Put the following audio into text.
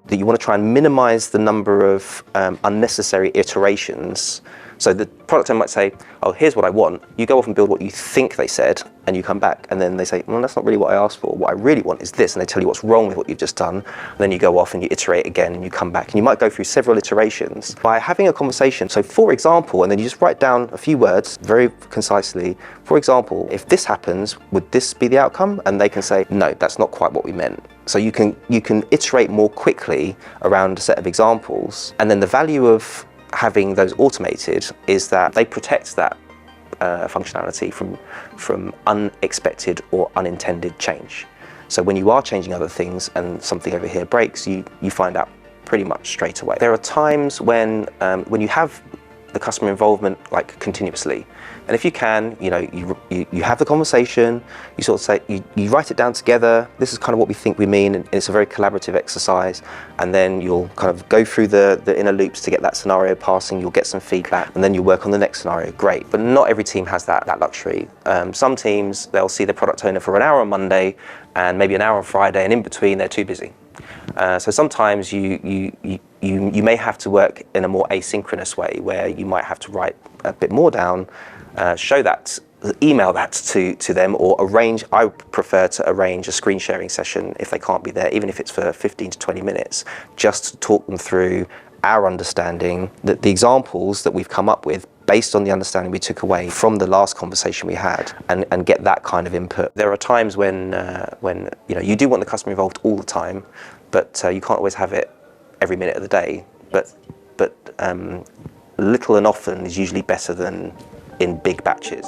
that you want to try and minimize the number of unnecessary iterations. So the product owner might say, oh, here's what I want. You go off and build what you think they said, and you come back, and then they say, well, that's not really what I asked for. What I really want is this, and they tell you what's wrong with what you've just done. And then you go off and you iterate again, and you come back, and you might go through several iterations. By having a conversation, so for example, and then you just write down a few words very concisely. For example, if this happens, would this be the outcome? And they can say, no, that's not quite what we meant. So you can iterate more quickly around a set of examples. And then the value of having those automated is that they protect that functionality from unexpected or unintended change. So when you are changing other things and something over here breaks, you find out pretty much straight away. There are times when you have the customer involvement like continuously, and if you can, you have the conversation, you sort of say, you write it down together, this is kind of what we think we mean, and it's a very collaborative exercise, and then you'll kind of go through the inner loops to get that scenario passing, you'll get some feedback, and then you work on the next scenario, great. But not every team has that luxury. Some teams, they'll see the product owner for an hour on Monday, and maybe an hour on Friday, and in between they're too busy. So sometimes you may have to work in a more asynchronous way, where you might have to write a bit more down, show that, email that to them, or arrange. I prefer to arrange a screen sharing session if they can't be there, even if it's for 15 to 20 minutes, just to talk them through our understanding, that the examples that we've come up with based on the understanding we took away from the last conversation we had, and get that kind of input. There are times when you do want the customer involved all the time, but you can't always have it every minute of the day. But little and often is usually better than in big batches.